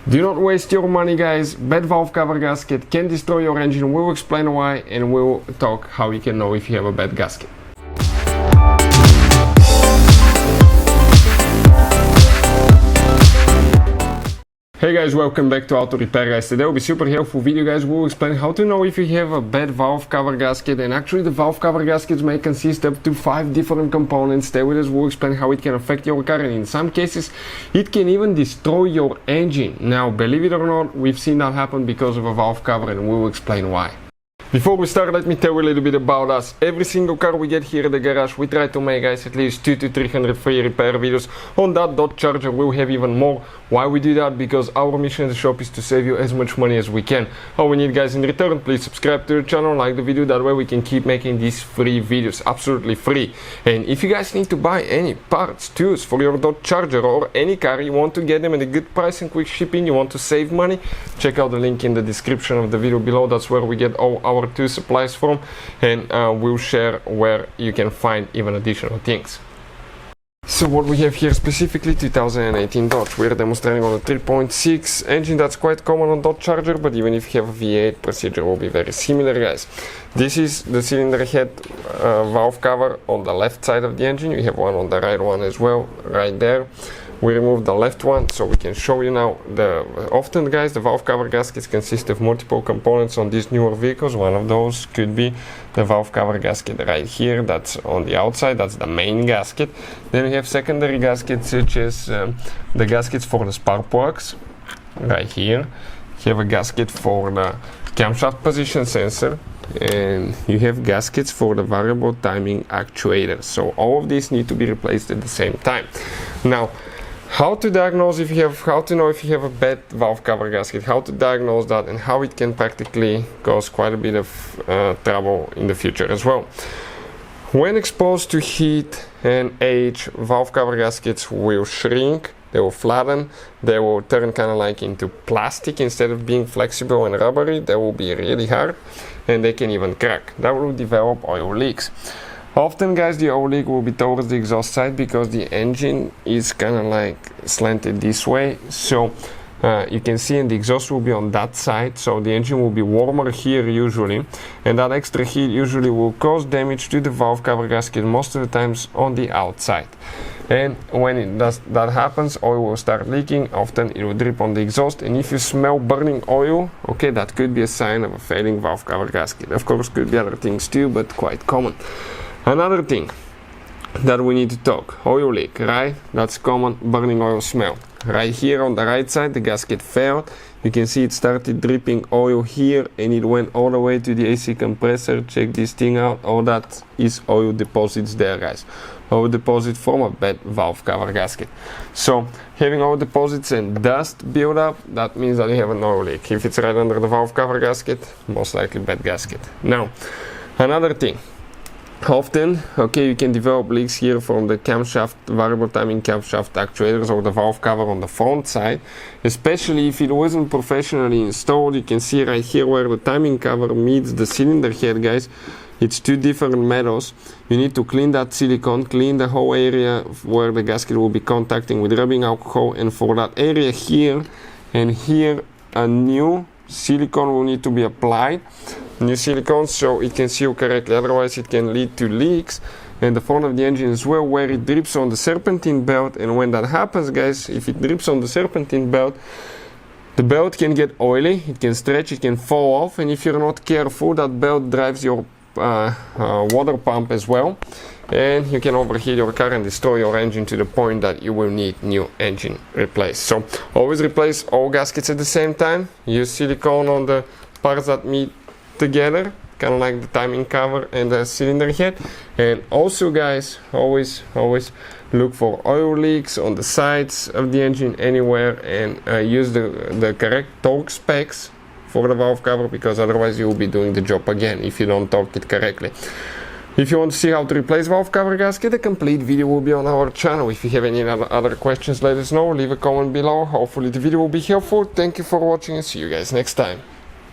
Do not waste your money, guys. Bad valve cover gasket can destroy your engine. We'll explain why, and we'll talk how you can know if you have a bad gasket. Hey guys, welcome back to Auto Repair, guys. Today will be super helpful video, guys. We'll explain how to know if you have a bad valve cover gasket, and actually the valve cover gaskets may consist up to 5 different components. Stay with us, we'll explain how it can affect your car, and in some cases it can even destroy your engine. Now, believe it or not, we've seen that happen because of a valve cover, and we'll explain why. Before we start, let me tell you a little bit about us. Every single car we get here at the garage, we try to make, guys, at least 200 to 300 free repair videos on that Dodge Charger. We'll have even more. Why we do that? Because our mission in the shop is to save you as much money as we can. All we need, guys, in return, please subscribe to the channel, like the video, that way we can keep making these free videos, absolutely free. And if you guys need to buy any parts, tools for your Dodge Charger or any car, you want to get them at a good price and quick shipping, you want to save money, check out the link in the description of the video below. That's where we get all our tool supplies from, and we'll share where you can find even additional things. So what we have here specifically, 2018 Dodge. We're demonstrating on a 3.6 engine. That's quite common on Dodge Charger, but even if you have a V8, procedure will be very similar, guys. This is the cylinder head valve cover on the left side of the engine. You have one on the right one as well, right there. We removed the left one so we can show you now. Often, guys, the valve cover gaskets consist of multiple components on these newer vehicles. One of those could be the valve cover gasket right here, that's on the outside, that's the main gasket. Then we have secondary gaskets such as the gaskets for the spark plugs right here. You have a gasket for the camshaft position sensor, and you have gaskets for the variable timing actuator. So all of these need to be replaced at the same time. Now, how to diagnose if you have, how to know if you have a bad valve cover gasket, how to diagnose that, and how it can practically cause quite a bit of trouble in the future as well. When exposed to heat and age, valve cover gaskets will shrink, they will flatten, they will turn kind of like into plastic instead of being flexible and rubbery. They will be really hard, and they can even crack. That will develop oil leaks. Often, guys, the oil leak will be towards the exhaust side because the engine is kind of like slanted this way. So you can see, and the exhaust will be on that side, so the engine will be warmer here usually, and that extra heat usually will cause damage to the valve cover gasket most of the times on the outside. And when that happens, oil will start leaking. Often it will drip on the exhaust, and if you smell burning oil, okay, that could be a sign of a failing valve cover gasket. Of course, could be other things too, but quite common. Another thing that we need to talk, oil leak, right? That's common, burning oil smell. Right here on the right side, the gasket failed. You can see it started dripping oil here, and it went all the way to the AC compressor. Check this thing out. All that is oil deposits there, guys. Oil deposit from a bad valve cover gasket. So having oil deposits and dust build up, that means that you have an oil leak. If it's right under the valve cover gasket, most likely bad gasket. Now, another thing. Often, okay, you can develop leaks here from the camshaft, variable timing camshaft actuators, or the valve cover on the front side, especially if it wasn't professionally installed. You can see right here where the timing cover meets the cylinder head, guys. It's two different metals. You need to clean that silicone, clean the whole area where the gasket will be contacting with rubbing alcohol, and for that area here and here, a new silicone will need to be applied. New silicone so it can seal correctly, otherwise it can lead to leaks and the front of the engine as well, where it drips on the serpentine belt. And when that happens, guys, if it drips on the serpentine belt, the belt can get oily, it can stretch, it can fall off, and if you're not careful, that belt drives your water pump as well, and you can overheat your car and destroy your engine to the point that you will need new engine replaced. So always replace all gaskets at the same time. Use silicone on the parts that meet together, kind of like the timing cover and the cylinder head. And also, guys, always look for oil leaks on the sides of the engine anywhere, and use the correct torque specs for the valve cover, because otherwise you will be doing the job again if you don't torque it correctly. If you want to see how to replace valve cover gasket, a complete video will be on our channel. If you have any other questions, let us know, leave a comment below. Hopefully the video will be helpful. Thank you for watching, and see you guys next time.